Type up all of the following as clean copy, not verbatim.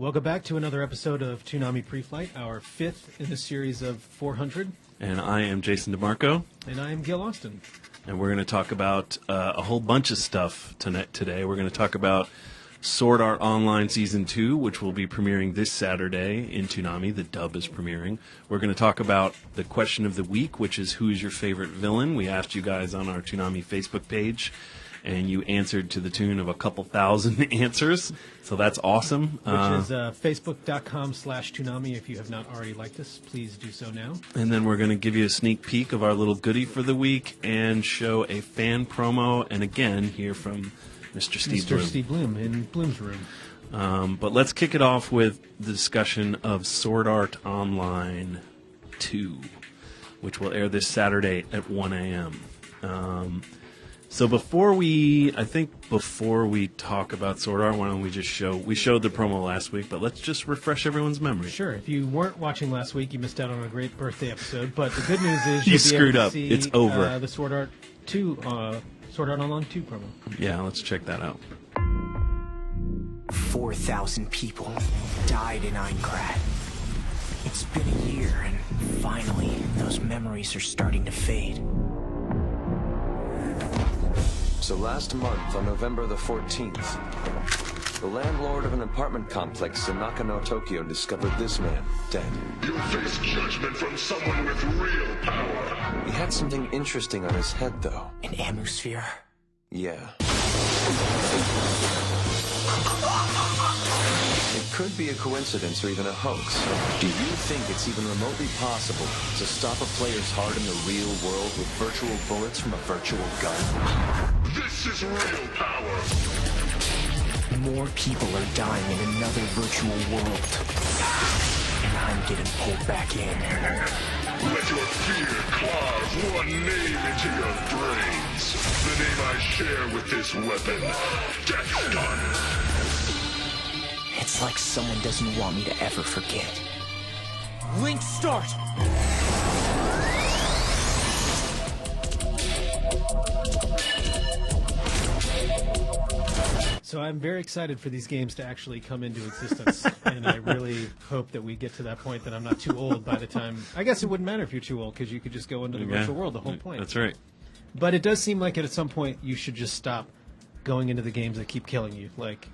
Welcome back to another episode of Toonami Pre-Flight, our fifth in the series of 400. And I am Jason DeMarco. And I am Gil Austin. And we're going to talk about a whole bunch of stuff today. We're going to talk about Sword Art Online Season 2, which will be premiering this Saturday in Toonami. The dub is premiering. We're going to talk about the question of the week, which is who is your favorite villain? We asked you guys on our Toonami Facebook page, and you answered to the tune of a couple thousand answers. So that's awesome. Which is facebook.com/Toonami. If you have not already liked us, please do so now. And then we're going to give you a sneak peek of our little goodie for the week and show a fan promo, and again, hear from Mr. Steve Bloom. Mr. Steve Bloom in Bloom's room. But let's kick it off with the discussion of Sword Art Online 2, which will air this Saturday at 1 a.m. So before we talk about Sword Art, why don't we just we showed the promo last week, but let's just refresh everyone's memory. Sure. If you weren't watching last week, you missed out on a great birthday episode, but the good news is you screwed up. See, it's over. The Sword Art 2, Sword Art Online 2 promo. Yeah, let's check that out. 4,000 people died in Aincrad. It's been a year, and finally, those memories are starting to fade. So last month, on November the 14th, the landlord of an apartment complex in Nakano, Tokyo, discovered this man dead. You face judgment from someone with real power. He had something interesting on his head, though. An Amusphere? Yeah. It could be a coincidence or even a hoax. Do you think it's even remotely possible to stop a player's heart in the real world with virtual bullets from a virtual gun? This is real power. More people are dying in another virtual world. And I'm getting pulled back in. Let your fear claws one name into your brains. The name I share with this weapon, Death Gun. It's like someone doesn't want me to ever forget. Link start! So I'm very excited for these games to actually come into existence, and I really hope that we get to that point that I'm not too old by the time... I guess it wouldn't matter if you're too old, because you could just go into the virtual world, the whole point. That's right. But it does seem like at some point you should just stop going into the games that keep killing you, like...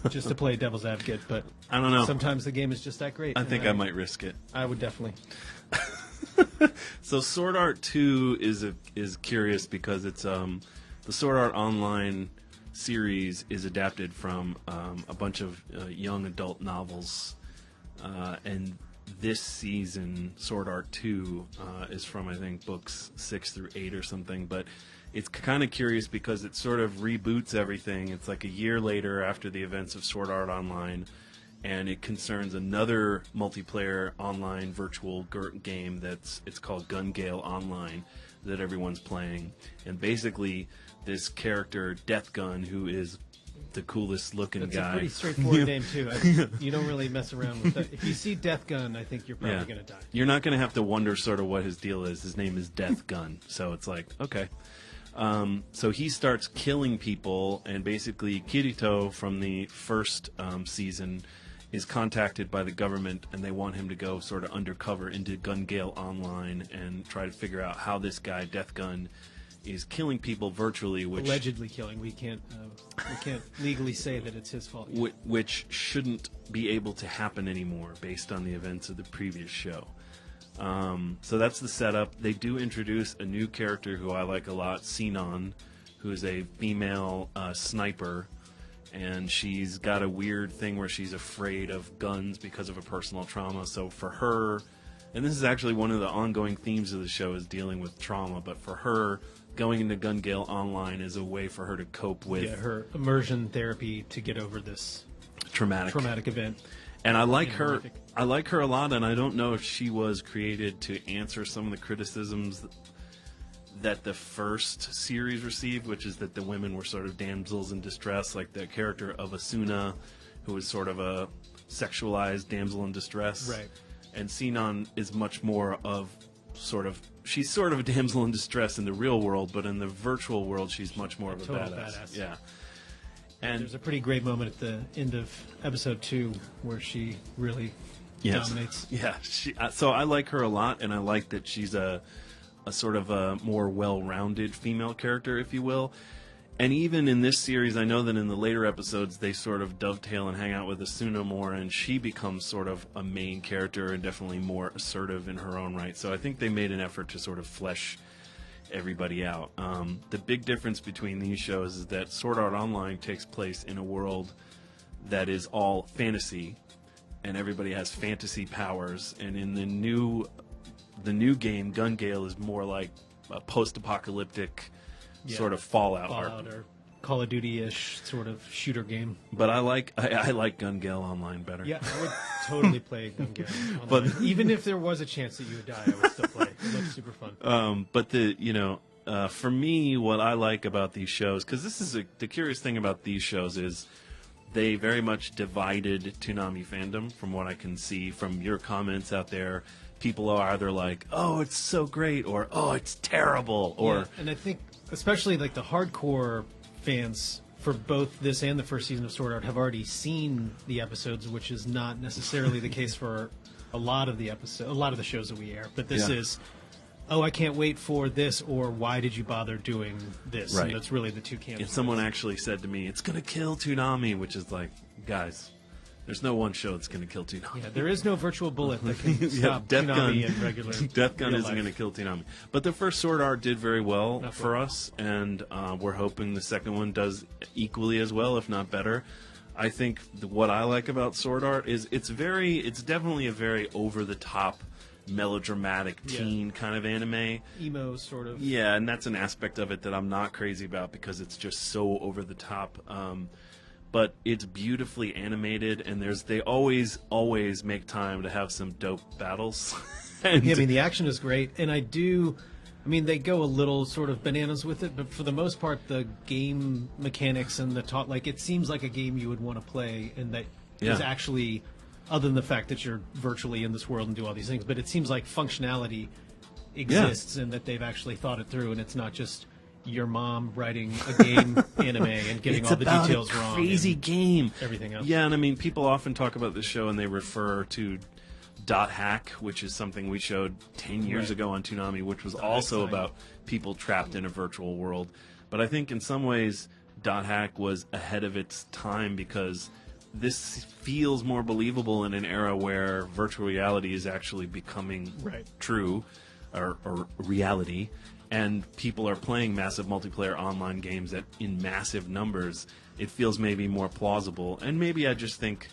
just to play devil's advocate, but I don't know. Sometimes the game is just that great. I think I might risk it. I would definitely. So Sword Art 2 is curious because it's the Sword Art Online series is adapted from a bunch of young adult novels, and this season Sword Art 2 is from, I think, books 6 through 8 or something, but it's kind of curious because it sort of reboots everything. It's like a year later after the events of Sword Art Online, and it concerns another multiplayer online virtual game it's called Gun Gale Online that everyone's playing. And basically, this character, Death Gun, who is the coolest looking It's guy. a pretty straightforward name, too. You don't really mess around with that. If you see Death Gun, I think you're probably going to die. You're not going to have to wonder sort of what his deal is. His name is Death Gun, so it's like, okay. So he starts killing people, and basically Kirito from the first season is contacted by the government, and they want him to go sort of undercover into Gun Gale Online and try to figure out how this guy, Death Gun, is killing people virtually. Which allegedly killing. We can't legally say that it's his fault. Which shouldn't be able to happen anymore based on the events of the previous show. So that's the setup. They do introduce a new character who I like a lot, Sinon, who is a female sniper, and she's got a weird thing where she's afraid of guns because of a personal trauma. So for her, and this is actually one of the ongoing themes of the show, is dealing with trauma, but for her, going into Gun Gale Online is a way for her to cope with her immersion therapy to get over this traumatic event. And I like her. I like her a lot, and I don't know if she was created to answer some of the criticisms that the first series received, which is that the women were sort of damsels in distress, like the character of Asuna, who was sort of a sexualized damsel in distress. Right. And Sinon is much more of she's sort of a damsel in distress in the real world, but in the virtual world, she's much more of a total badass. badass. Yeah. And there's a pretty great moment at the end of episode 2 where she really dominates. Yeah, so I like her a lot, and I like that she's a sort of a more well-rounded female character, if you will. And even in this series, I know that in the later episodes, they sort of dovetail and hang out with Asuna more, and she becomes sort of a main character and definitely more assertive in her own right. So I think they made an effort to sort of flesh everybody out. The big difference between these shows is that Sword Art Online takes place in a world that is all fantasy, and everybody has fantasy powers. And in the new game, Gun Gale is more like a post-apocalyptic sort of Fallout or Call of Duty-ish sort of shooter game. But I like Gun Gale Online better. Yeah, I would totally play Gun Gale Online. But even if there was a chance that you would die, I would still play. It looks super fun. But for me, what I like about these shows, because this is the curious thing about these shows is they very much divided Toonami fandom from what I can see from your comments out there. People are either like, oh, it's so great, or oh, it's terrible, or and I think especially like the hardcore fans for both this and the first season of Sword Art have already seen the episodes, which is not necessarily the case for a lot of the shows that we air. But this is, oh, I can't wait for this, or why did you bother doing this? Right. And that's really the two camps. And someone actually said to me, it's going to kill Toonami, which is like, guys, there's no one show that's going to kill Toonami. Yeah, there is no virtual bullet that can stop Death Toonami Gun, in regular Death Gun real isn't life. going to kill Toonami. But the first Sword Art did very well Not for us, and we're hoping the second one does equally as well, if not better. I think what I like about Sword Art is it's definitely a very over-the-top, melodramatic teen kind of anime. Emo sort of. Yeah, and that's an aspect of it that I'm not crazy about because it's just so over the top. But it's beautifully animated, and they always make time to have some dope battles. And Yeah, I mean, the action is great, and they go a little sort of bananas with it, but for the most part, the game mechanics and it seems like a game you would want to play, and that is actually, other than the fact that you're virtually in this world and do all these things, but it seems like functionality exists and that they've actually thought it through, and it's not just your mom writing a game anime and getting all the details wrong. Crazy game. Everything else. Yeah, and I mean, people often talk about this show and they refer to Dot Hack, which is something we showed 10 years ago on Toonami, which was also about people trapped in a virtual world. But I think in some ways, Dot Hack was ahead of its time because this feels more believable in an era where virtual reality is actually becoming true or reality. And people are playing massive multiplayer online games in massive numbers. It feels maybe more plausible. And maybe I just think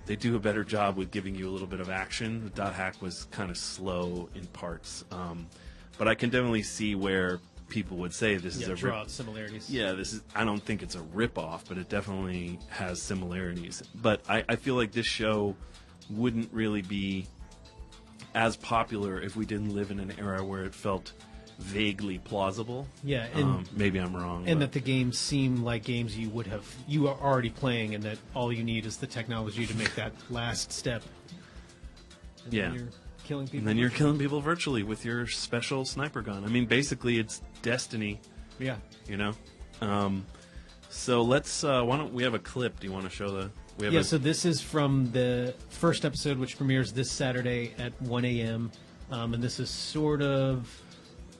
they do a better job with giving you a little bit of action. Dot Hack was kind of slow in parts. But I can definitely see where people would say this is a draw similarities. Yeah, I don't think it's a rip-off, but it definitely has similarities. But I feel like this show wouldn't really be as popular if we didn't live in an era where it felt vaguely plausible. Yeah, and maybe I'm wrong. And that the games seem like games you are already playing, and that all you need is the technology to make that last step. And then you're killing people. And then you're killing people virtually with your special sniper gun. I mean, basically, it's Destiny. Yeah. You know. So let's. Why don't we have a clip? Do you want to show the? So this is from the first episode, which premieres this Saturday at 1 a.m. And this is sort of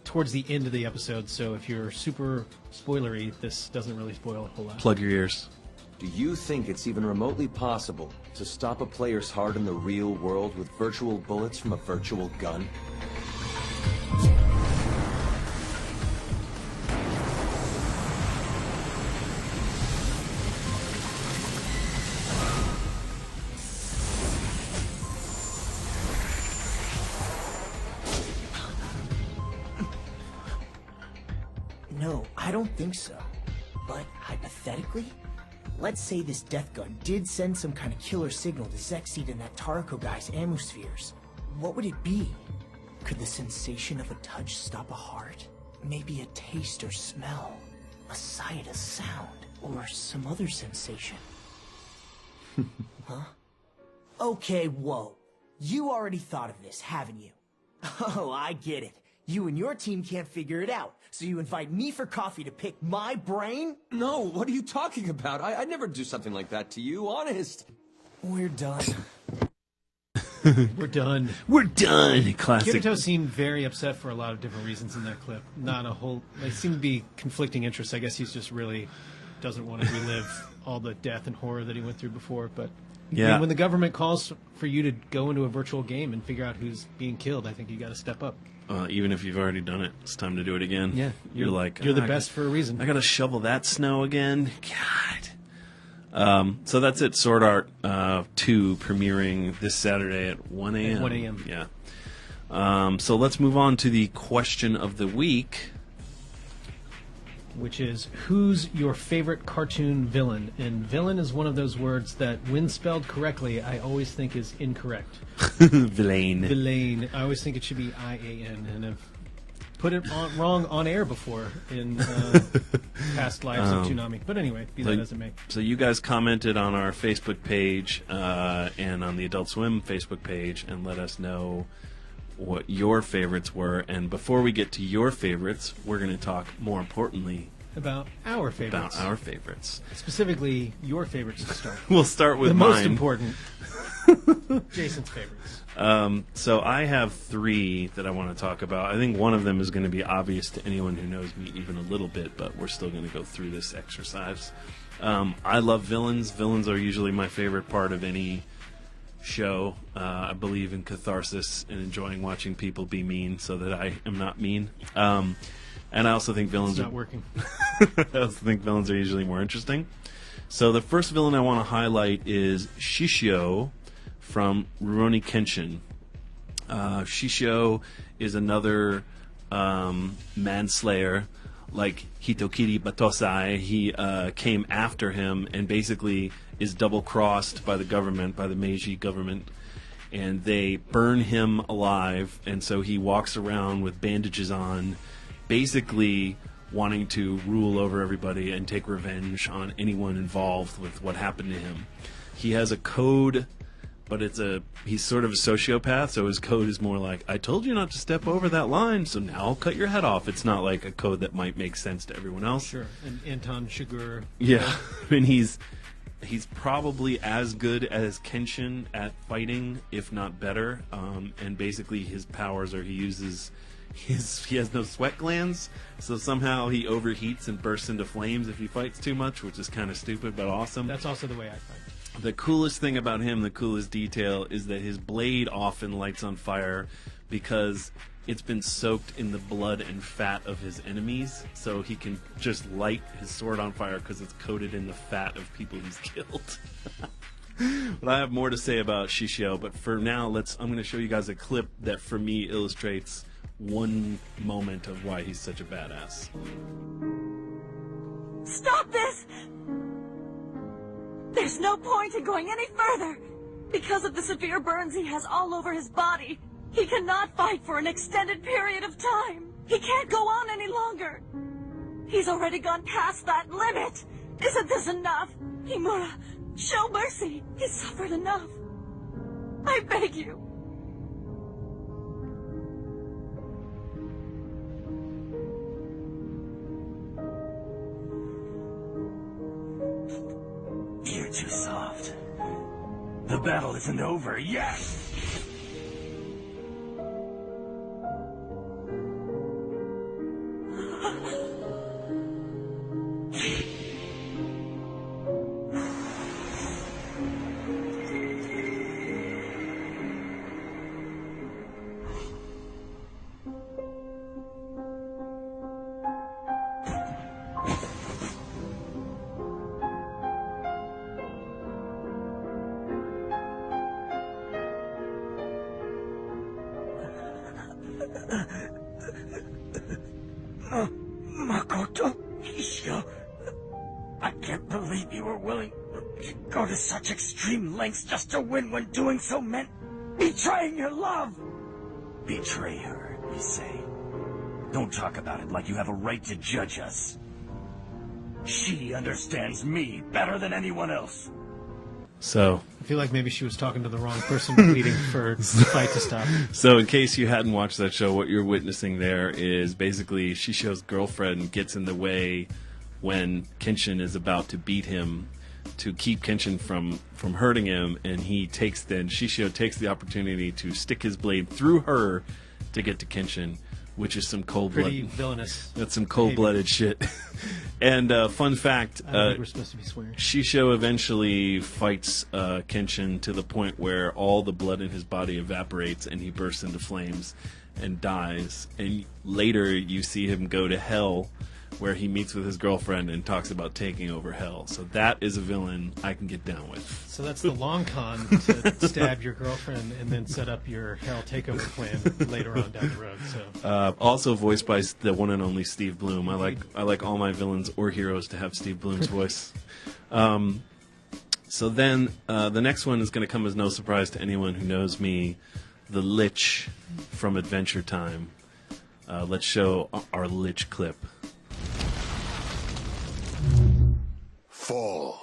towards the end of the episode, so if you're super spoilery, this doesn't really spoil a whole lot. Plug your ears. Do you think it's even remotely possible to stop a player's heart in the real world with virtual bullets from a virtual gun? No, I don't think so. But hypothetically, let's say this death gun did send some kind of killer signal to Zexseed and that Tarako guy's ammo spheres. What would it be? Could the sensation of a touch stop a heart? Maybe a taste or smell? A sight, a sound? Or some other sensation? Huh? Okay, whoa. You already thought of this, haven't you? Oh, I get it. You and your team can't figure it out, so you invite me for coffee to pick my brain? No, what are you talking about? I'd never do something like that to you, honest. We're done. We're done. We're done. Classic. Kirito seemed very upset for a lot of different reasons in that clip. Not a whole... They seem to be conflicting interests. I guess he's just really doesn't want to relive all the death and horror that he went through before, but... Yeah. I mean, when the government calls for you to go into a virtual game and figure out who's being killed, I think you got to step up. Even if you've already done it, it's time to do it again. Yeah. You're like... You're the best for a reason. I got to shovel that snow again. God. So that's it. Sword Art 2 premiering this Saturday at 1 a.m. At 1 a.m. Yeah. So let's move on to the question of the week. Which is, who's your favorite cartoon villain? And villain is one of those words that, when spelled correctly, I always think is incorrect. Villain. Villain. I always think it should be I-A-N, and I've put it wrong on air before in past lives of Toonami. But anyway, be that as it may. So you guys commented on our Facebook page and on the Adult Swim Facebook page and let us know what your favorites were. And before we get to your favorites, we're going to talk more importantly about our favorites. Specifically, your favorites to start. We'll start with the mine. most important. Jason's favorites. So I have 3 that I want to talk about. I think one of them is going to be obvious to anyone who knows me even a little bit, but we're still going to go through this exercise. I love villains. Villains are usually my favorite part of any show. I believe in catharsis and enjoying watching people be mean so that I am not mean. And I also think villains it's not working. I also think villains are usually more interesting. So the first villain I want to highlight is Shishio from Rurouni Kenshin. Shishio is another manslayer like Hitokiri Batosai. He came after him and basically is double-crossed by the government, by the Meiji government, and they burn him alive, and so he walks around with bandages on, basically wanting to rule over everybody and take revenge on anyone involved with what happened to him. He has a code, but he's sort of a sociopath, so his code is more like, I told you not to step over that line, so now I'll cut your head off. It's not like a code that might make sense to everyone else. Sure, and Anton Chigurh. Yeah, I mean, he's probably as good as Kenshin at fighting, if not better. And basically his powers are he has no sweat glands, so somehow he overheats and bursts into flames if he fights too much, which is kind of stupid but awesome. That's also the way I fight. The coolest thing about him, the coolest detail, is that his blade often lights on fire because it's been soaked in the blood and fat of his enemies, so he can just light his sword on fire because it's coated in the fat of people he's killed. But I have more to say about Shishio, but for now, I'm going to show you guys a clip that for me illustrates one moment of why he's such a badass. Stop this! There's no point in going any further! Because of the severe burns he has all over his body, he cannot fight for an extended period of time. He can't go on any longer. He's already gone past that limit. Isn't this enough? Himura, show mercy. He's suffered enough. I beg you. You're too soft. The battle isn't over yet. Makoto, Shishio, I can't believe you were willing to go to such extreme lengths just to win when doing so meant betraying your love. Betray her, you say? Don't talk about it like you have a right to judge us. She understands me better than anyone else. So, I feel like maybe she was talking to the wrong person, waiting for the fight to stop. So in case you hadn't watched that show, what you're witnessing there is basically Shisho's girlfriend gets in the way when Kenshin is about to beat him to keep Kenshin from hurting him, and Shisho takes the opportunity to stick his blade through her to get to Kenshin, which is some Pretty villainous. That's some cold-blooded shit. And fun fact, I don't think we're supposed to be swearing. Shisho eventually fights Kenshin to the point where all the blood in his body evaporates and he bursts into flames and dies. And later you see him go to Hell, where he meets with his girlfriend and talks about taking over Hell. So that is a villain I can get down with. So that's the long con, to stab your girlfriend and then set up your Hell takeover plan later on down the road. So also voiced by the one and only Steve Bloom. I like all my villains or heroes to have Steve Bloom's voice. So then the next one is going to come as no surprise to anyone who knows me, the Lich from Adventure Time. Let's show our Lich clip. Fall.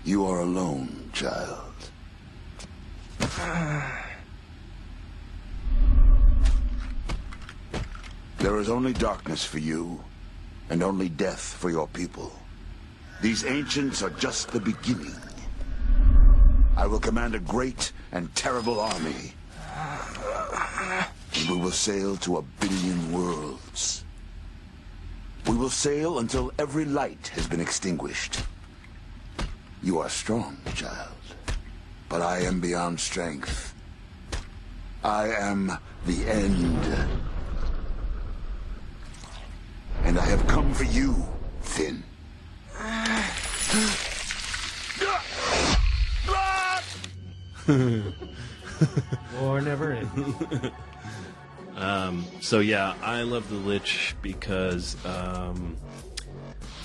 You are alone, child. There is only darkness for you, and only death for your people. These ancients are just the beginning. I will command a great and terrible army. And we will sail to 1 billion worlds. We will sail until every light has been extinguished. You are strong, child, but I am beyond strength. I am the end. And I have come for you, Finn. war never ends. So yeah, I love the Lich because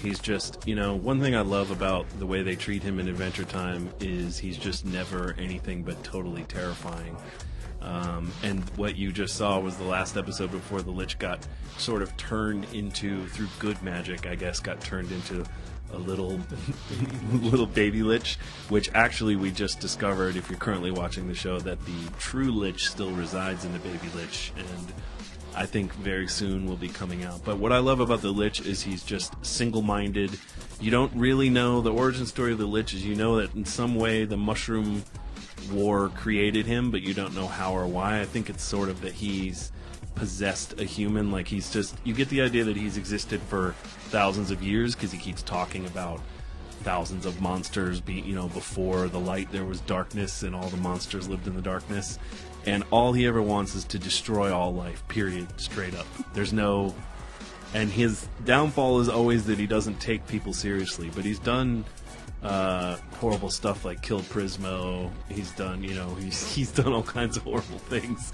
he's just, one thing I love about the way they treat him in Adventure Time is he's just never anything but totally terrifying. And what you just saw was the last episode before the Lich got sort of turned into, through good magic, I guess, got turned into a little baby Lich, which actually we just discovered, if you're currently watching the show, that the true Lich still resides in the baby Lich, and I think very soon will be coming out. But what I love about the Lich is he's just single-minded. You don't really know the origin story of the Lich. Is you know that in some way the Mushroom War created him, but you don't know how or why. I think it's sort of that he's possessed a human. Like, he's just, you get the idea that he's existed for thousands of years because he keeps talking about thousands of monsters before the light there was darkness and all the monsters lived in the darkness, and all he ever wants is to destroy all life, period, straight up. And his downfall is always that he doesn't take people seriously, but he's done horrible stuff like killed Prismo. He's done, he's done all kinds of horrible things.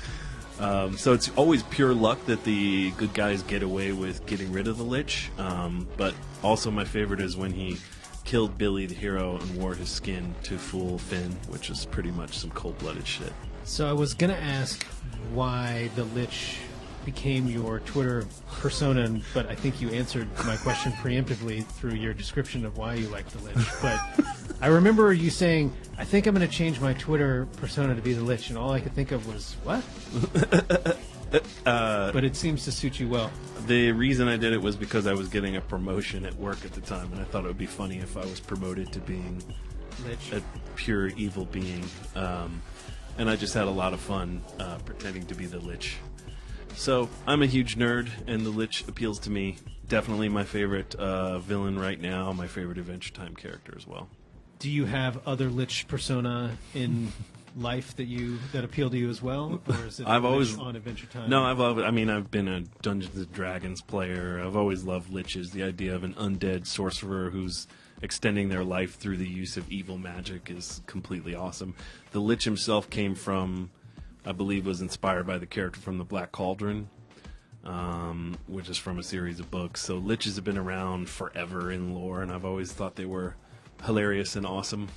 So it's always pure luck that the good guys get away with getting rid of the Lich. But also my favorite is when he killed Billy the hero and wore his skin to fool Finn, which is pretty much some cold-blooded shit. So I was going to ask why the Lich became your Twitter persona, but I think you answered my question preemptively through your description of why you like the Lich. But I remember you saying, I think I'm going to change my Twitter persona to be the Lich, and all I could think of was, what? But it seems to suit you well. The reason I did it was because I was getting a promotion at work at the time, and I thought it would be funny if I was promoted to being Lich. A pure evil being. And I just had a lot of fun pretending to be the Lich. So I'm a huge nerd, and the Lich appeals to me. Definitely my favorite villain right now, my favorite Adventure Time character as well. Do you have other Lich persona in life that appeal to you as well, or is it on Adventure Time? No, I've been a Dungeons and Dragons player. I've always loved Liches. The idea of an undead sorcerer who's extending their life through the use of evil magic is completely awesome. The Lich himself came from, I believe, was inspired by the character from the Black Cauldron, which is from a series of books. So Liches have been around forever in lore, and I've always thought they were hilarious and awesome.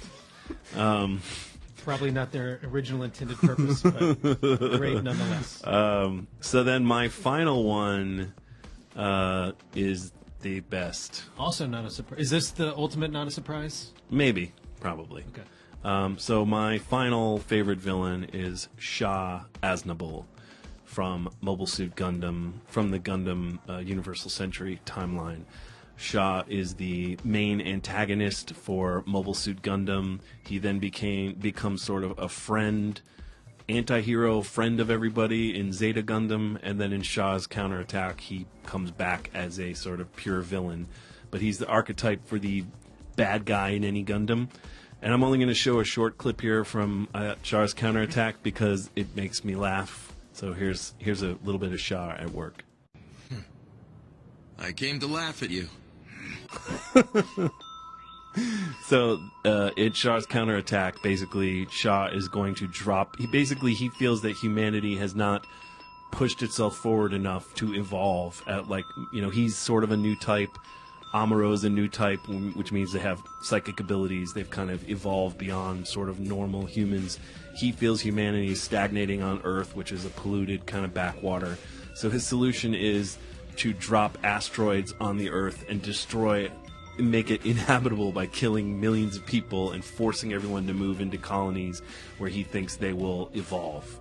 Probably not their original intended purpose, but great nonetheless. So then my final one is the best. Also not a surprise. Is this the ultimate not a surprise? Maybe, probably. Okay. So my final favorite villain is Shah Aznable from Mobile Suit Gundam, from the Gundam Universal Century timeline. Shah is the main antagonist for Mobile Suit Gundam. He then becomes sort of a friend, anti-hero friend of everybody in Zeta Gundam, and then in Shah's counterattack, he comes back as a sort of pure villain. But he's the archetype for the bad guy in any Gundam. And I'm only going to show a short clip here from Shah's counterattack because it makes me laugh. So here's a little bit of Shah at work. I came to laugh at you. So in Shah's counterattack, basically Shah is going to drop. He feels that humanity has not pushed itself forward enough to evolve. He's sort of a new type. Amuro is a new type, which means they have psychic abilities. They've kind of evolved beyond sort of normal humans. He feels humanity is stagnating on Earth, which is a polluted kind of backwater. So his solution is to drop asteroids on the Earth and make it inhabitable by killing millions of people and forcing everyone to move into colonies where he thinks they will evolve.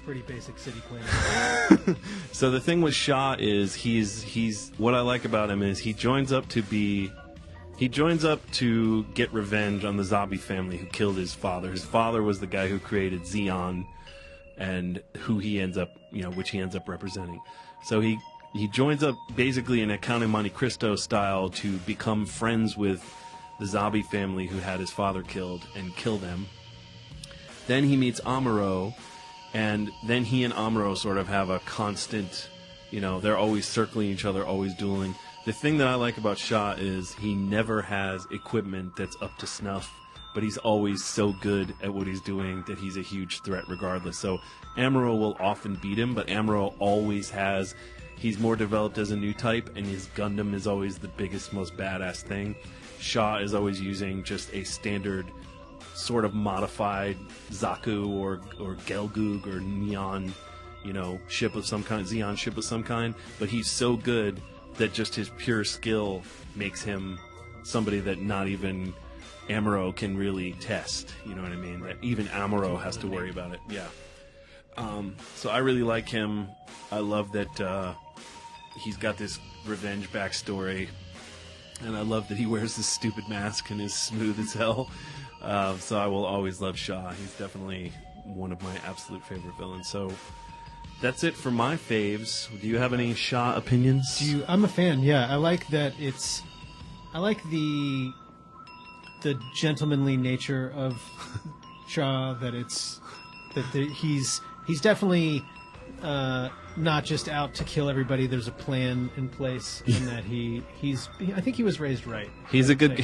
Pretty basic city planning. So the thing with Shah is he's what I like about him is he joins up to get revenge on the Zabi family who killed his father. His father was the guy who created Zeon, and who he ends up, which he ends up representing. So he joins up basically in a Count of Monte Cristo style to become friends with the Zabi family who had his father killed and kill them. Then he meets Amuro, and then he and Amuro sort of have a constant, they're always circling each other, always dueling. The thing that I like about Shah is he never has equipment that's up to snuff, but he's always so good at what he's doing that he's a huge threat regardless. So Amuro will often beat him, but Amuro always he's more developed as a new type, and his Gundam is always the biggest, most badass thing. Shah is always using just a standard sort of modified Zaku or Gelgoog or Neon, ship of some kind, Zeon ship of some kind, but he's so good that just his pure skill makes him somebody that not even Amuro can really test, you know what I mean? That even Amuro has to worry about it. Yeah. So I really like him. I love that he's got this revenge backstory, and I love that he wears this stupid mask and is smooth as hell. So I will always love Shah. He's definitely one of my absolute favorite villains. So that's it for my faves. Do you have any Shah opinions? I'm a fan. Yeah, I like that. I like the gentlemanly nature of Shah. He's definitely not just out to kill everybody. There's a plan in place, and that I think he was raised right. He's look at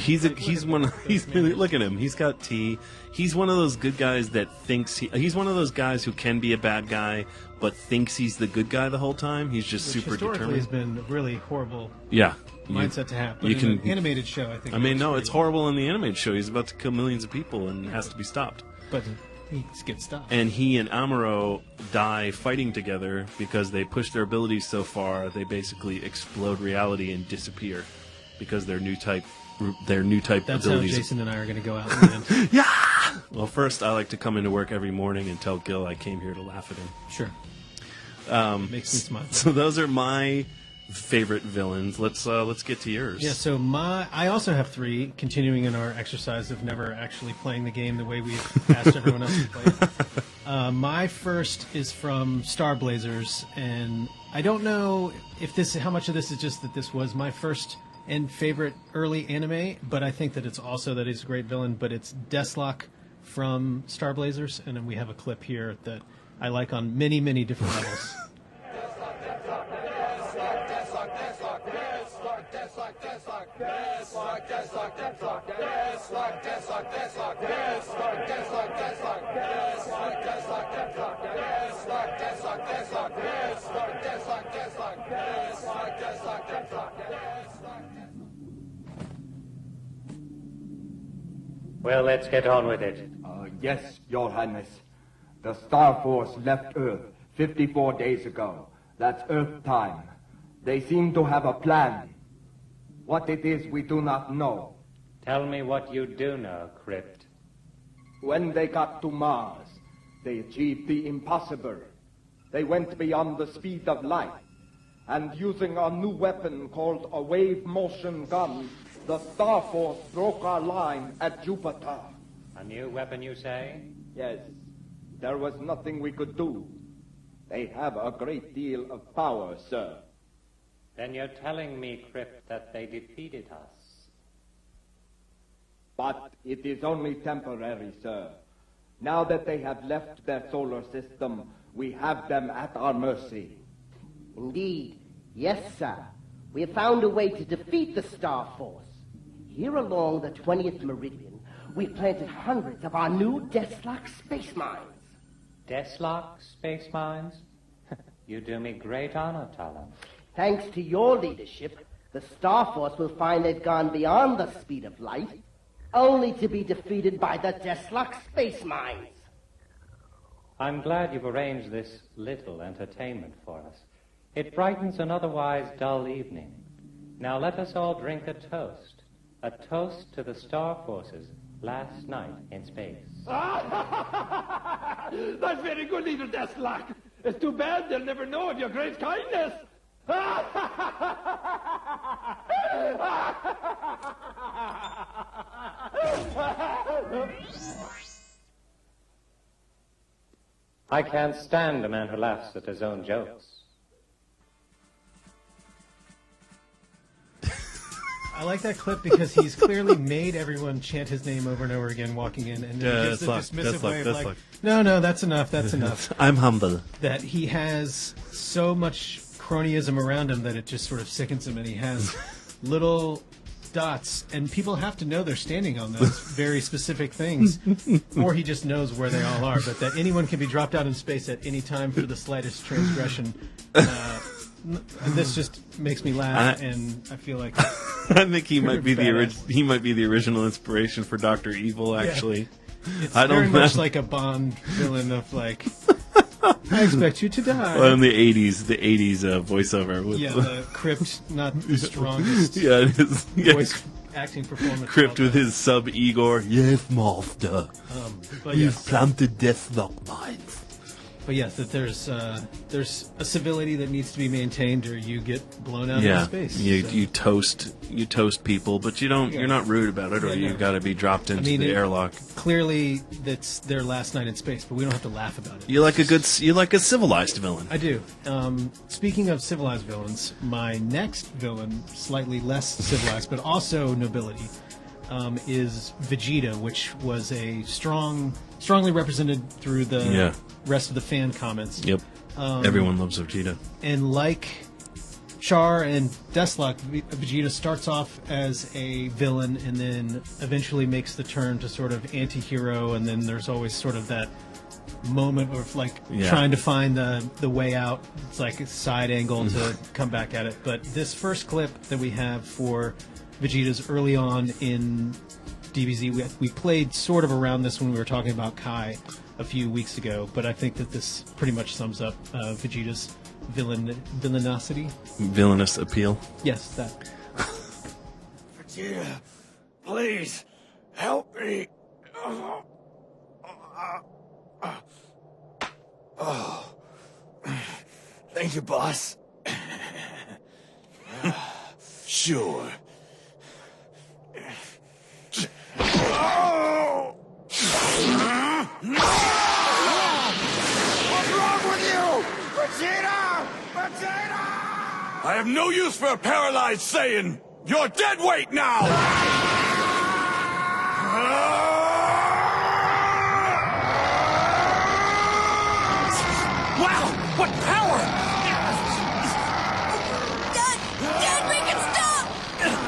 him. He's got tea. He's one of those good guys that thinks he's one of those guys who can be a bad guy but thinks he's the good guy the whole time. He's just super determined. Has been a really horrible mindset to have. But in an animated show, I think. It's horrible in the animated show. He's about to kill millions of people and has to be stopped. But he gets stopped. And he and Amuro die fighting together because they push their abilities so far they basically explode reality and disappear because their new type That's abilities. How Jason and I are going to go out in the end. Yeah. Well, first I like to come into work every morning and tell Gil I came here to laugh at him. Sure. Makes me smile. So those are my favorite villains. Let's get to yours. Yeah, so I also have 3, continuing in our exercise of never actually playing the game the way we've asked everyone else to play it. My first is from Star Blazers, and I don't know how much of this is just that this was my first and favorite early anime, but I think that it's also that he's a great villain, but it's Deathlock from Star Blazers, and then we have a clip here that I like on many, many different levels. Well, let's get on with it. Yes, Your Highness. The Star Force left Earth 54 days ago. That's Earth time. They seem to have a plan. What it is, we do not know. Tell me what you do know, Crypt. When they got to Mars, they achieved the impossible. They went beyond the speed of light. And using a new weapon called a wave motion gun, the Star Force broke our line at Jupiter. A new weapon, you say? Yes. There was nothing we could do. They have a great deal of power, sir. Then you're telling me, Crypt, that they defeated us. But it is only temporary, sir. Now that they have left their solar system, we have them at our mercy. Indeed. Yes, sir. We have found a way to defeat the Star Force. Here along the 20th meridian, we've planted hundreds of our new Deathlock space mines. Deathlock space mines? You do me great honor, Talon. Thanks to your leadership, the Star Force will find they've gone beyond the speed of light, only to be defeated by the Deathlock space mines. I'm glad you've arranged this little entertainment for us. It brightens an otherwise dull evening. Now let us all drink a toast. A toast to the Star Force's last night in space. That's very good, Leader Deathlock. It's too bad they'll never know of your great kindness. I can't stand a man who laughs at his own jokes. I like that clip because he's clearly made everyone chant his name over and over again walking in, and then he gives the dismissive way of like, no, that's enough, that's enough. I'm humble. That he has so much cronyism around him that it just sort of sickens him, and he has little dots, and people have to know they're standing on those very specific things, or he just knows where they all are, but that anyone can be dropped out in space at any time for the slightest transgression. And this just makes me laugh, and I feel like I think he might be the original inspiration for Dr. Evil. Actually, yeah. It's very much like a Bond villain of like, I expect you to die. Well, in the '80s voiceover. With the Crypt, not the strongest. Voice acting performance. Crypt with his sub Igor. Yes, master. You've planted Deathlock mines. But yes, that there's a civility that needs to be maintained, or you get blown out into space. You toast people, but you're not rude about it, or you've got to be dropped into the airlock. Clearly, that's their last night in space, but we don't have to laugh about it. You like a civilized villain. I do. Speaking of civilized villains, my next villain, slightly less civilized, but also nobility, is Vegeta, which was a strongly represented through the rest of the fan comments. Yep. Everyone loves Vegeta. And like Char and Deathlock, Vegeta starts off as a villain and then eventually makes the turn to sort of anti-hero, and then there's always sort of that moment of like trying to find the way out. It's like a side angle to come back at it. But this first clip that we have for Vegeta's early on in DBZ, we played sort of around this when we were talking about Kai a few weeks ago, but I think that this pretty much sums up Vegeta's villainosity. Villainous appeal. Yes, that. Vegeta, please, help me. Thank you, boss. Sure. What's wrong with you? Vegeta! Vegeta! I have no use for a paralyzed Saiyan. You're dead weight now! Wow! What power! Dad, we can stop!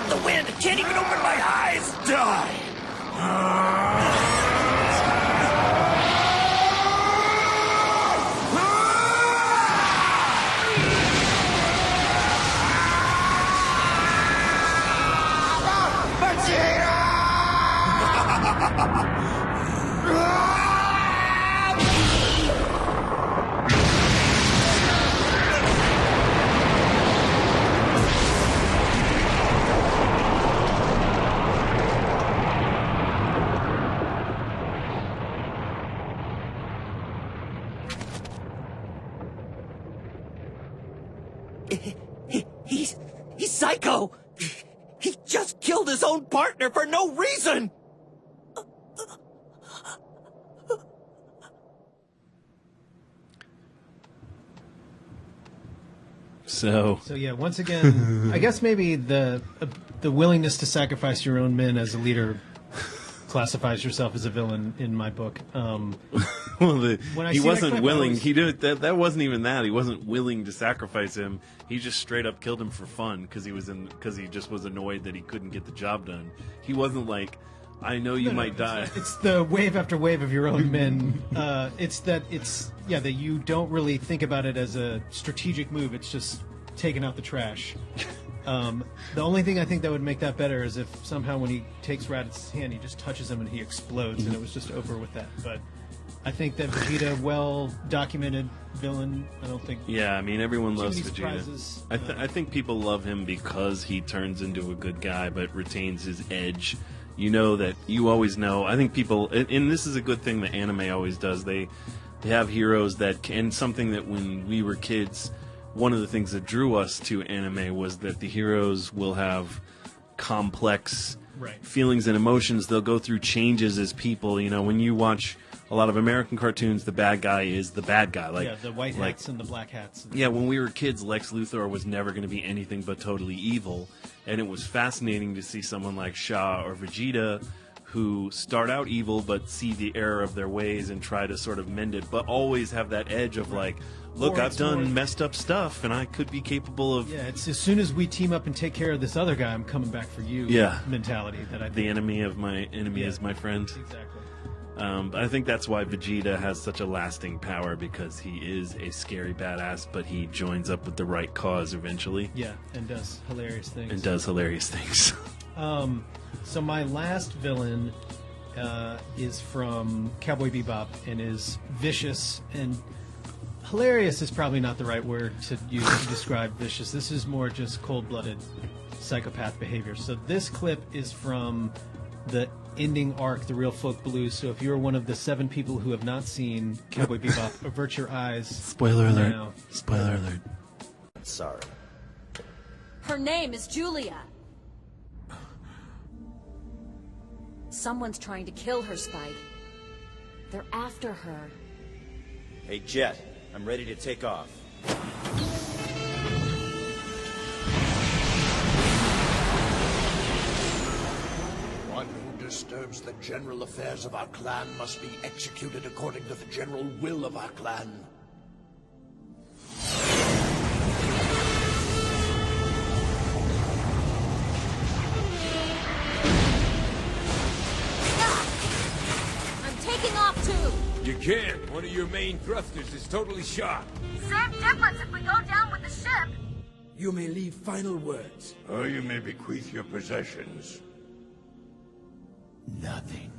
The wind can't even open my eyes! Die! He's psycho! He just killed his own partner for no reason! So yeah, once again, I guess maybe the willingness to sacrifice your own men as a leader classifies yourself as a villain in my book. Well, he wasn't willing. He did that. Wasn't even that. He wasn't willing to sacrifice him. He just straight up killed him for fun because he just was annoyed that he couldn't get the job done. He wasn't like, I know you might die. It's the wave after wave of your own men. That you don't really think about it as a strategic move. It's just taking out the trash. The only thing I think that would make that better is if somehow when he takes Raditz' hand, he just touches him and he explodes, and it was just over with that. But I think that Vegeta, well-documented villain. I don't think. Yeah, I mean everyone loves Vegeta. I think people love him because he turns into a good guy, but retains his edge. You know that you always know. I think people, and this is a good thing that anime always does. They have heroes that can, something that when we were kids, one of the things that drew us to anime was that the heroes will have complex feelings and emotions. They'll go through changes as people. You know, when you watch a lot of American cartoons, the bad guy is the bad guy. Like, the white hats and the black hats. Yeah, when we were kids, Lex Luthor was never going to be anything but totally evil. And it was fascinating to see someone like Shaw or Vegeta who start out evil but see the error of their ways and try to sort of mend it, but always have that edge of like, look, I've done messed up stuff and I could be capable of... Yeah, it's as soon as we team up and take care of this other guy, I'm coming back for you mentality. That I think. The enemy of my enemy is my friend. Exactly. I think that's why Vegeta has such a lasting power, because he is a scary badass, but he joins up with the right cause eventually. Yeah, and does hilarious things. So my last villain is from Cowboy Bebop and is vicious, and hilarious is probably not the right word to use to describe vicious. This is more just cold-blooded psychopath behavior. So this clip is from the ending arc, The Real Folk Blues. So if you're one of the 7 people who have not seen Cowboy Bebop, avert your eyes. Spoiler alert. Now. Spoiler alert. Sorry. Her name is Julia. Someone's trying to kill her, Spike. They're after her. Hey, Jet. I'm ready to take off. One who disturbs the general affairs of our clan must be executed according to the general will of our clan. Taking off too! You can't. One of your main thrusters is totally shot. Same difference if we go down with the ship. You may leave final words. Or you may bequeath your possessions. Nothing.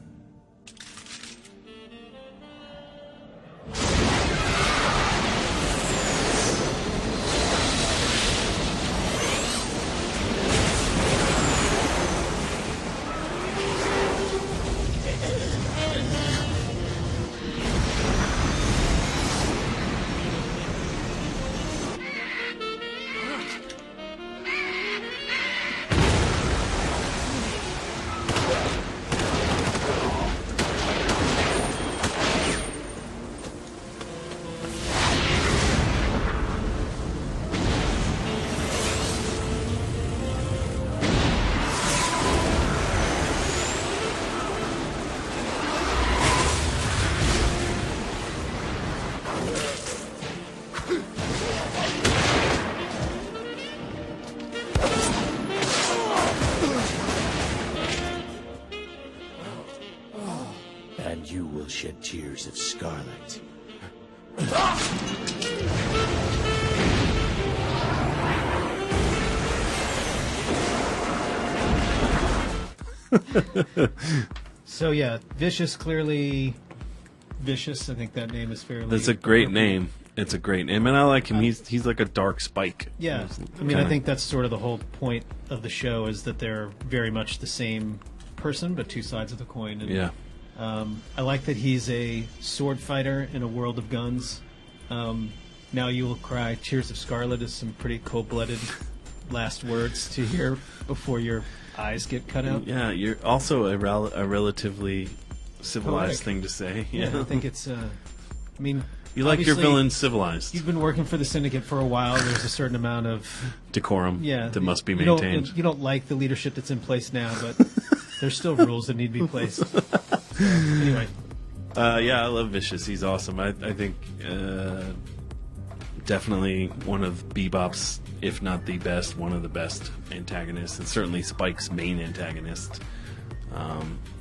And you will shed tears of scarlet. So yeah, Vicious, clearly Vicious. I think that name is fairly... That's a great name. It's a great name, and I like him. He's like a dark Spike. Yeah, I mean, I think that's sort of the whole point of the show, is that they're very much the same person, but two sides of the coin. And, yeah. I like that he's a sword fighter in a world of guns. Now You Will Cry, Tears of Scarlet is some pretty cold-blooded last words to hear before your eyes get cut out. Yeah, you're also a relatively civilized thing to say. Yeah, I think it's, you like your villains civilized. You've been working for the Syndicate for a while. There's a certain amount of decorum that must be you maintained. You don't like the leadership that's in place now, but there's still rules that need to be placed. So, anyway. Yeah, I love Vicious. He's awesome. I think definitely one of Bebop's, if not the best, one of the best antagonists, and certainly Spike's main antagonist.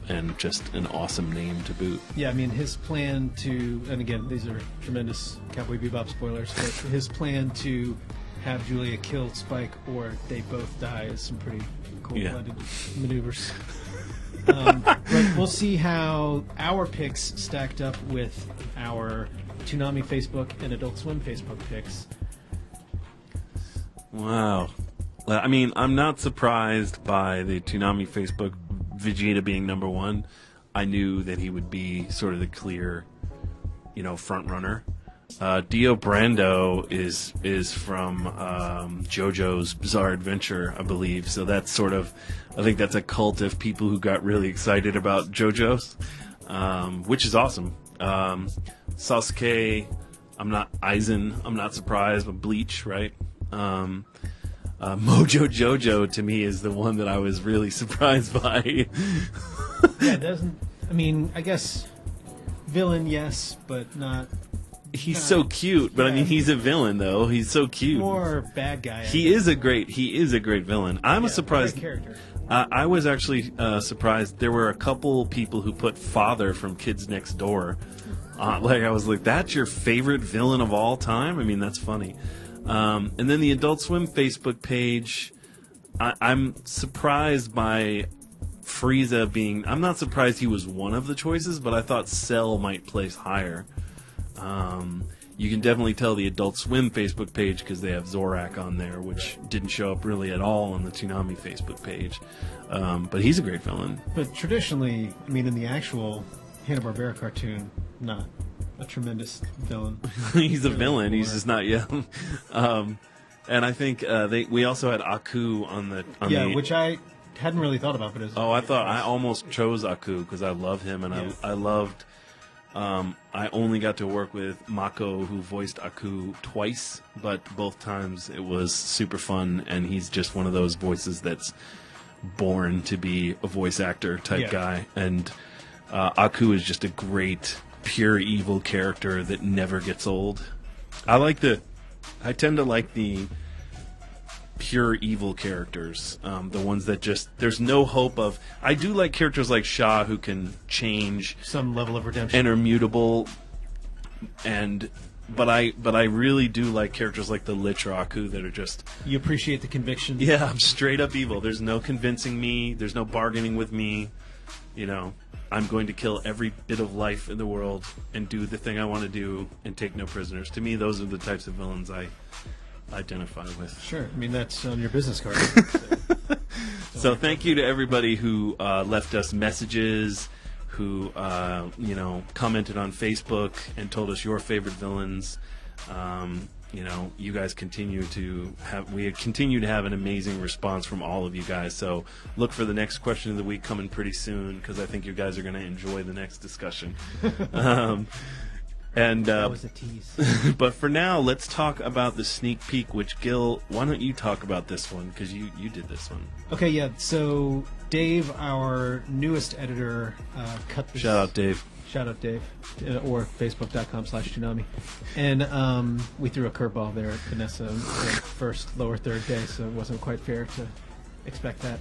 And just an awesome name to boot. Yeah, I mean, his plan to, and again, these are tremendous Cowboy Bebop spoilers, but his plan to have Julia kill Spike or they both die is some pretty cold-blooded maneuvers. But we'll see how our picks stacked up with our Toonami Facebook and Adult Swim Facebook picks. Wow. I mean, I'm not surprised by the Toonami Facebook Vegeta being number one. I knew that he would be sort of the clear, front runner. Dio Brando is from JoJo's Bizarre Adventure, I believe. So that's I think that's a cult of people who got really excited about JoJo's, which is awesome. Sasuke, I'm not surprised, but Bleach, right? Mojo Jojo to me is the one that I was really surprised by. I guess villain, yes, but not. He's so cute, but he's a villain though. He's so cute. More bad guy. He is a great villain. I'm surprised. Great character. I was actually surprised. There were a couple people who put Father from Kids Next Door. I was like, that's your favorite villain of all time? I mean, that's funny. And then the Adult Swim Facebook page, I'm surprised by Frieza being... I'm not surprised he was one of the choices, but I thought Cell might place higher. You can definitely tell the Adult Swim Facebook page because they have Zorak on there, which didn't show up really at all on the Toonami Facebook page. But he's a great villain. But traditionally, in the actual Hanna-Barbera cartoon, not a tremendous villain. He's a villain. He's just not young. And I think we also had Aku on the which I hadn't really thought about. But I almost chose Aku because I love him, and I loved. I only got to work with Mako, who voiced Aku twice, but both times it was super fun, and he's just one of those voices that's born to be a voice actor type guy, and Aku is just a great pure evil character that never gets old. I tend to like the pure evil characters, the ones that just there's no hope of. I do like characters like Shaw who can change some level of redemption and are mutable, but I really do like characters like the Lich or Aku that are just... You appreciate the conviction. Yeah, I'm straight up evil. There's no convincing me. There's no bargaining with me. I'm going to kill every bit of life in the world and do the thing I want to do and take no prisoners. To me, those are the types of villains I identify with. Sure. That's on your business card. So thank you to everybody who left us messages, who commented on Facebook and told us your favorite villains. You guys continue to have an amazing response from all of you guys. So look for the next question of the week coming pretty soon, because I think you guys are going to enjoy the next discussion. That was a tease. But for now, let's talk about the sneak peek. Which, Gil, why don't you talk about this one, because you did this one. Okay, yeah. So Dave, our newest editor, cut this. Shout out, Dave. Or Facebook.com/Toonami. And we threw a curveball there at Vanessa the first lower third day, so it wasn't quite fair to expect that.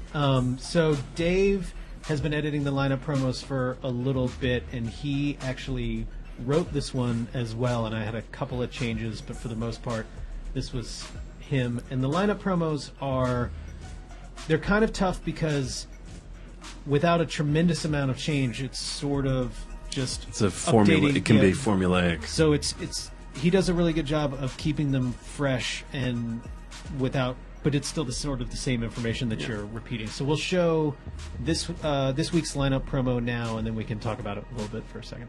So Dave has been editing the lineup promos for a little bit, and he actually wrote this one as well, and I had a couple of changes, but for the most part, this was him. And the lineup promos they're kind of tough because without a tremendous amount of change, it's sort of just it's a formula. It can be formulaic. So he does a really good job of keeping them fresh and but it's still the same information that you're repeating. So we'll show this week's lineup promo now, and then we can talk about it a little bit for a second.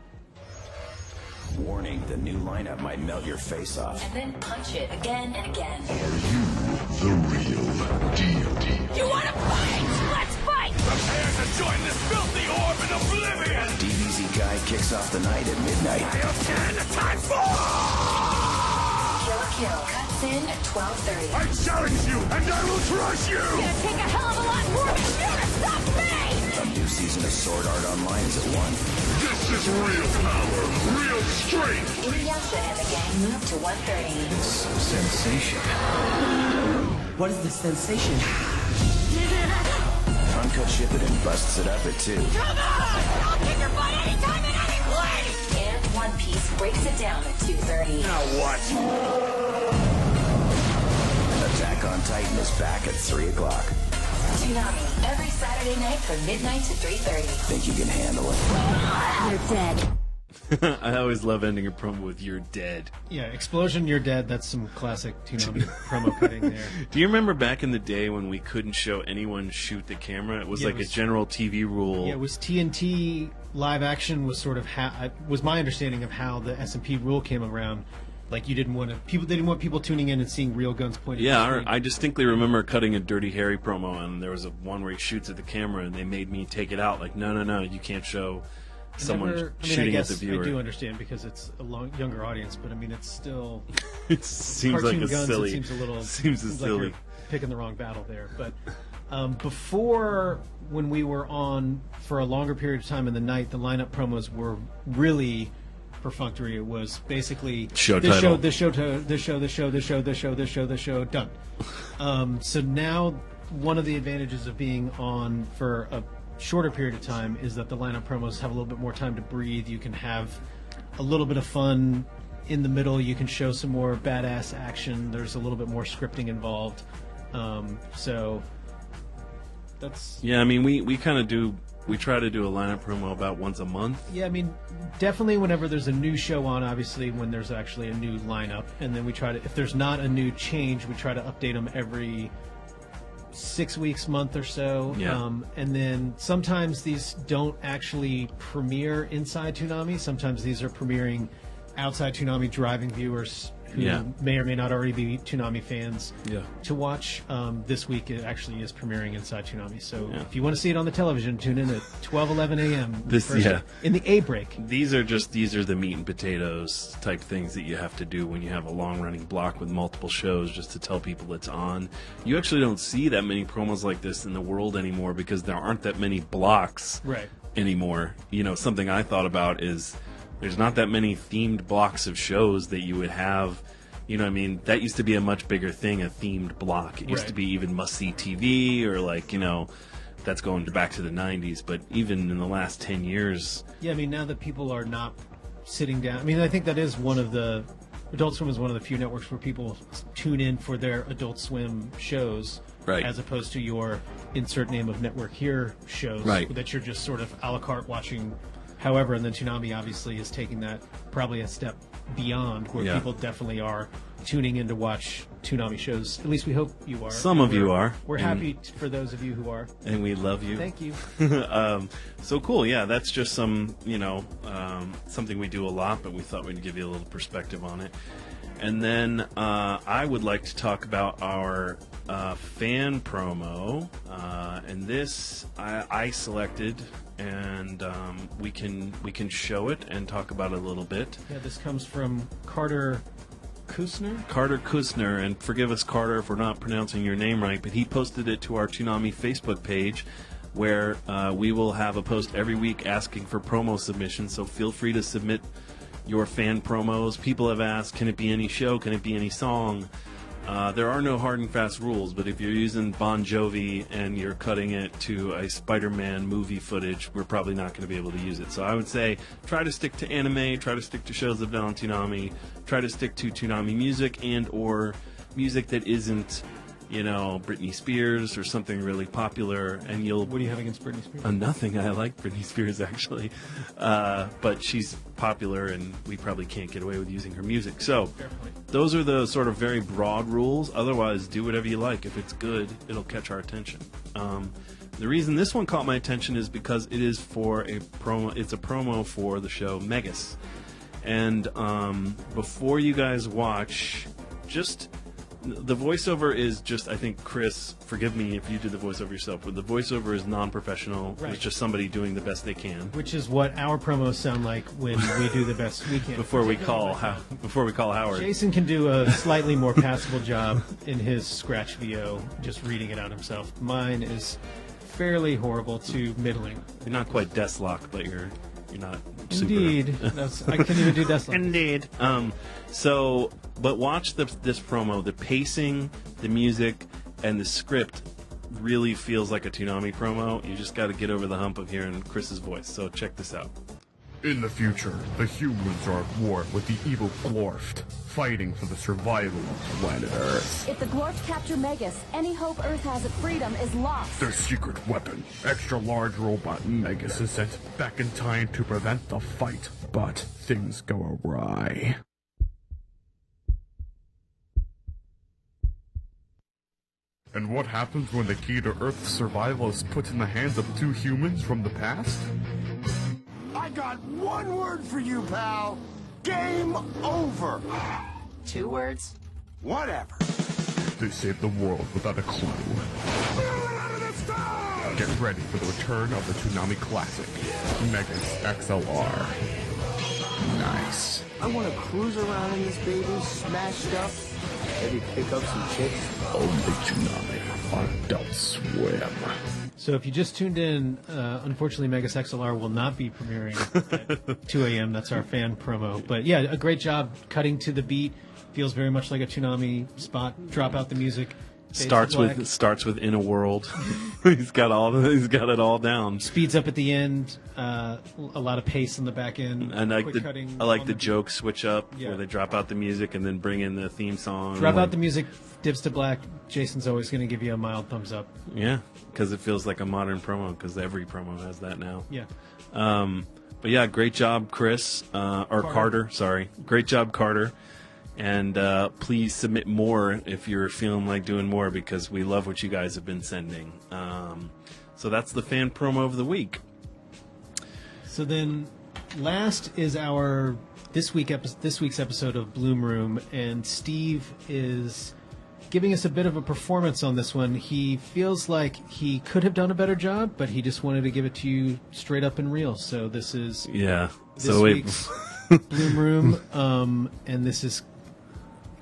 Warning, the new lineup might melt your face off. And then punch it again and again. Are you the real deal? You wanna fight? Let's fight! Prepare to join this filthy orb in oblivion! DBZ Guy kicks off the night at midnight. Time for! Kill cuts in at 12:30. I challenge you, and I will crush you! It's gonna take a hell of a lot more than you to stop me! A new season of Sword Art Online is at 1. This is real power, real strength! Inuyasha and the gang move to 1:30. It's sensation. What is the sensation? Uncut Shippuden busts it up at 2. Come on! I'll kick your butt anytime and any place! And One Piece breaks it down at 2:30. Now what? Attack on Titan is back at 3 o'clock. Toonami, every Saturday night from midnight to 3:30. Think you can handle it? You're dead. I always love ending a promo with "You're dead." Yeah, explosion, you're dead. That's some classic Toonami promo cutting there. Do you remember back in the day when we couldn't show anyone shoot the camera? It was a general TV rule. Yeah, it was TNT live action was sort of was my understanding of how the S&P rule came around. Like they didn't want people tuning in and seeing real guns pointed. Yeah, I distinctly remember cutting a Dirty Harry promo, and there was one where he shoots at the camera, and they made me take it out. Like, no, you can't show someone shooting at the viewer. I do understand because it's a younger audience, but I mean it's still. It seems like guns, silly. It seems a little. Seems like silly. you're picking the wrong battle there, but before when we were on for a longer period of time in the night, the lineup promos were really perfunctory. It was basically this show, done. So now one of the advantages of being on for a shorter period of time is that the lineup promos have a little bit more time to breathe. You can have a little bit of fun in the middle. You can show some more badass action. There's a little bit more scripting involved. So that's... Yeah, I mean, we kind of do... We try to do a lineup promo about once a month. Yeah, I mean, definitely whenever there's a new show on, obviously when there's actually a new lineup. And then we try to... If there's not a new change, we try to update them every 6 weeks, month or so. Yeah. And then sometimes these don't actually premiere inside Toonami. Sometimes these are premiering outside Toonami, driving viewers who may or may not already be Toonami fans to watch. This week it actually is premiering inside Toonami. So if you want to see it on the television, tune in at 12:11 a.m. in the A break. These are the meat and potatoes type things that you have to do when you have a long-running block with multiple shows, just to tell people it's on. You actually don't see that many promos like this in the world anymore because there aren't that many blocks anymore. You know, something I thought about is there's not that many themed blocks of shows that you would have. You know what I mean? That used to be a much bigger thing, a themed block. It used to be even must-see TV or like, you know, that's going back to the 90s. But even in the last 10 years... Yeah, I mean, now that people are not sitting down... I mean, I think that is one of the... Adult Swim is one of the few networks where people tune in for their Adult Swim shows. Right. As opposed to your insert name of network here shows. Right. That you're just sort of a la carte watching... However, and then Toonami obviously is taking that probably a step beyond, where people definitely are tuning in to watch Toonami shows. At least we hope you are. Some of you are. We're happy for those of you who are. And we love you. Thank you. So cool. Yeah, that's just some, something we do a lot, but we thought we'd give you a little perspective on it. And then I would like to talk about our fan promo. And this I selected, and we can show it and talk about it a little bit. Yeah, this comes from Carter Kusner? Carter Kusner, and forgive us, Carter, if we're not pronouncing your name right, but he posted it to our Toonami Facebook page, where we will have a post every week asking for promo submissions, so feel free to submit your fan promos. People have asked, can it be any show, can it be any song? There are no hard and fast rules, but if you're using Bon Jovi and you're cutting it to a Spider-Man movie footage, we're probably not going to be able to use it. So I would say try to stick to anime, try to stick to shows that have been on Toonami, try to stick to Toonami music and or music that isn't, Britney Spears or something really popular, and you'll... What do you have against Britney Spears? Nothing. I like Britney Spears, actually. But she's popular, and we probably can't get away with using her music. So, those are the sort of very broad rules. Otherwise, do whatever you like. If it's good, it'll catch our attention. The reason this one caught my attention is because it is for a promo. It's a promo for the show Megas. And before you guys watch, just the voiceover is just, I think, Chris, forgive me if you did the voiceover yourself, but the voiceover is non-professional. Right. It's just somebody doing the best they can. Which is what our promos sound like when we do the best we can. Before we call Howard. Jason can do a slightly more passable job in his Scratch VO, just reading it out himself. Mine is fairly horrible to middling. You're not quite Deathlock, but you're not super. Indeed. I couldn't even do Deathlock. Indeed. But watch this promo. The pacing, the music, and the script really feels like a Toonami promo. You just got to get over the hump of hearing Chris's voice. So check this out. In the future, the humans are at war with the evil Glorft, fighting for the survival of planet Earth. If the Glorf capture Megas, any hope Earth has of freedom is lost. Their secret weapon, extra-large robot Megas, is sent back in time to prevent the fight. But things go awry. And what happens when the key to Earth's survival is put in the hands of two humans from the past? I got one word for you, pal. Game over. 2 words? Whatever. They saved the world without a clue. Get ready for the return of the Toonami classic, Megas XLR. Nice. I want to cruise around in this baby, smashed up, maybe pick up some chicks. Only Toonami on Adult Swim. So if you just tuned in, unfortunately Megas XLR will not be premiering at 2 a.m. That's our fan promo. But yeah, a great job cutting to the beat. Feels very much like a Toonami spot. Drop out the music. Starts with In a World. he's got it all down. Speeds up at the end. A lot of pace in the back end. And I like the joke switch up where they drop out the music and then bring in the theme song. Drop out the music, dips to black. Jason's always going to give you a mild thumbs up. Yeah, because it feels like a modern promo. Because every promo has that now. Yeah. But yeah, great job, Chris Carter. Sorry, great job, Carter. And please submit more if you're feeling like doing more, because we love what you guys have been sending. So that's the fan promo of the week. So then, last is our this week's episode of Bloom Room, and Steve is giving us a bit of a performance on this one. He feels like he could have done a better job, but he just wanted to give it to you straight up and real. So this is this week's Bloom Room, and this is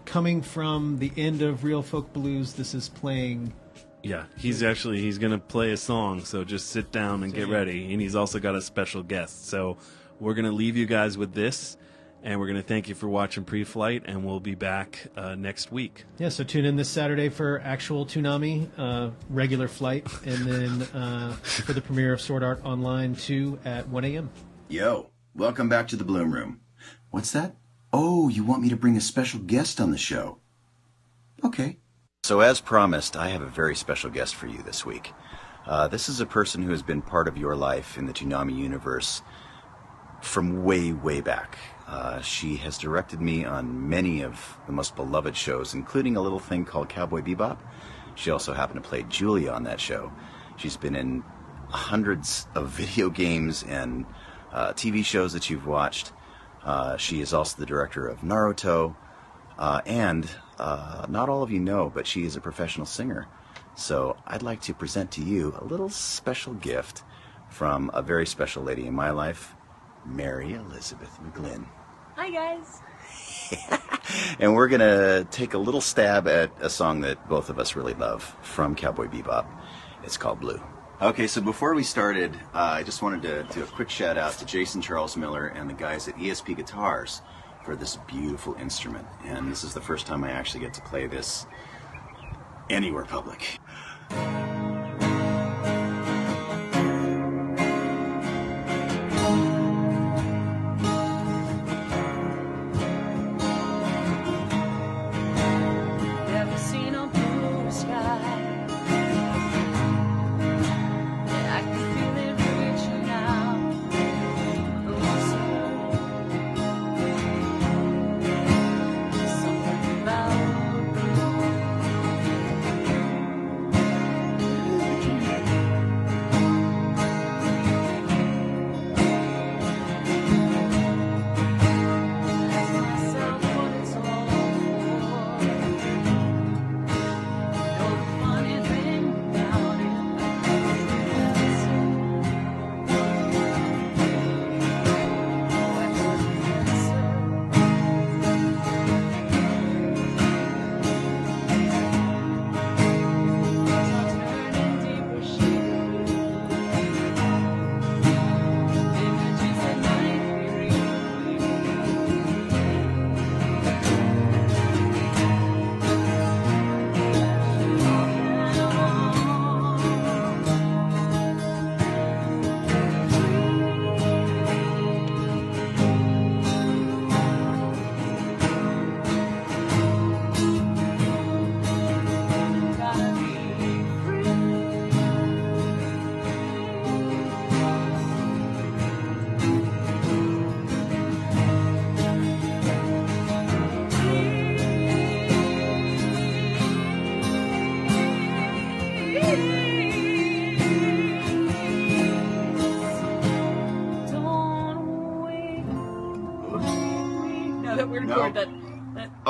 coming from the end of Real Folk Blues. This is playing. Yeah, he's going to play a song, so just sit down and get ready. And he's also got a special guest. So we're going to leave you guys with this, and we're going to thank you for watching Pre-Flight, and we'll be back next week. Yeah, so tune in this Saturday for actual Toonami, regular flight, and then for the premiere of Sword Art Online 2 at 1 a.m. Yo, welcome back to the Bloom Room. What's that? Oh, you want me to bring a special guest on the show? Okay. So as promised, I have a very special guest for you this week. This is a person who has been part of your life in the Toonami universe from way, way back. She has directed me on many of the most beloved shows, including a little thing called Cowboy Bebop. She also happened to play Julia on that show. She's been in hundreds of video games and TV shows that you've watched. She is also the director of Naruto, and not all of you know, but she is a professional singer. So I'd like to present to you a little special gift from a very special lady in my life, Mary Elizabeth McGlynn. Hi, guys. And we're going to take a little stab at a song that both of us really love from Cowboy Bebop. It's called Blue. Okay, so before we started, I just wanted to do a quick shout out to Jason Charles Miller and the guys at ESP Guitars for this beautiful instrument. And this is the first time I actually get to play this anywhere public.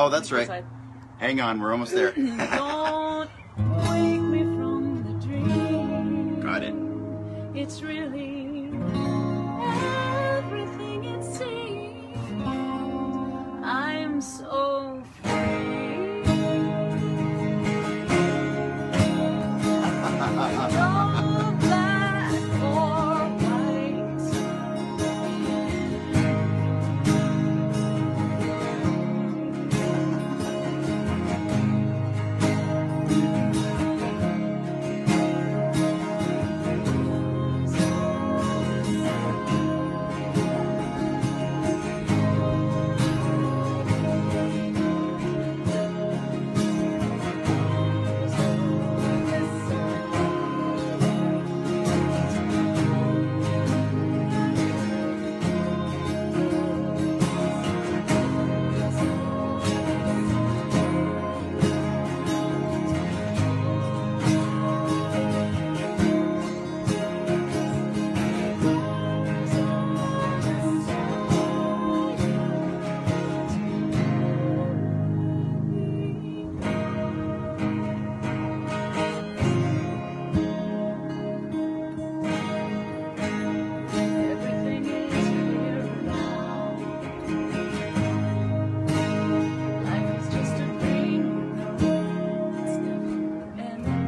Oh, that's right. Side. Hang on, we're almost there. Don't wake me from the dream. Got it. It's really everything it seems. I'm so free. No black or white. Everything is clear now. Life is just a dream, it's never ending.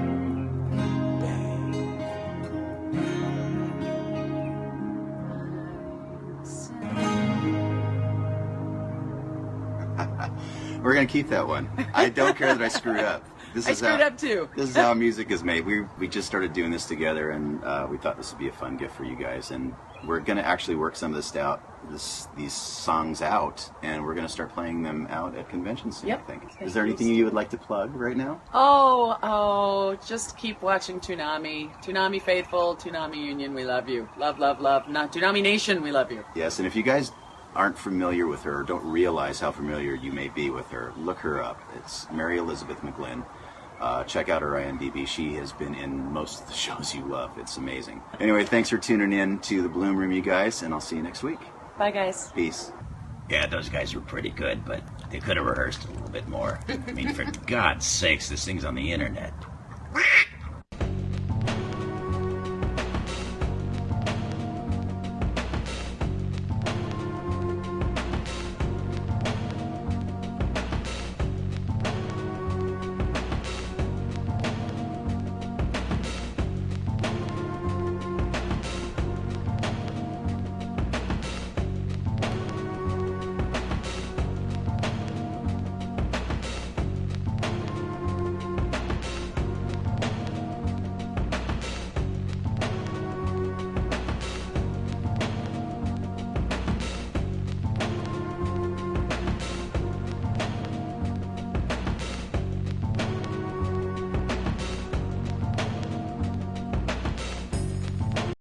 We're gonna keep that one. I don't care that I screwed up. I screwed up too. This is how music is made. We just started doing this together, and we thought this would be a fun gift for you guys. And we're gonna actually work some of this out, these songs out, and we're gonna start playing them out at conventions soon. Yep. I think. Is there anything you would like to plug right now? Oh, just keep watching Toonami. Toonami Faithful, Toonami Union, we love you. Love, love, love. Not Toonami Nation, we love you. Yes, and if you guys aren't familiar with her, or don't realize how familiar you may be with her, look her up. It's Mary Elizabeth McGlynn. Check out her IMDb. She has been in most of the shows you love. It's amazing. Anyway, thanks for tuning in to the Bloom Room, you guys, and I'll see you next week. Bye, guys. Peace. Yeah, those guys were pretty good, but they could have rehearsed a little bit more. I mean, for God's sakes, this thing's on the internet.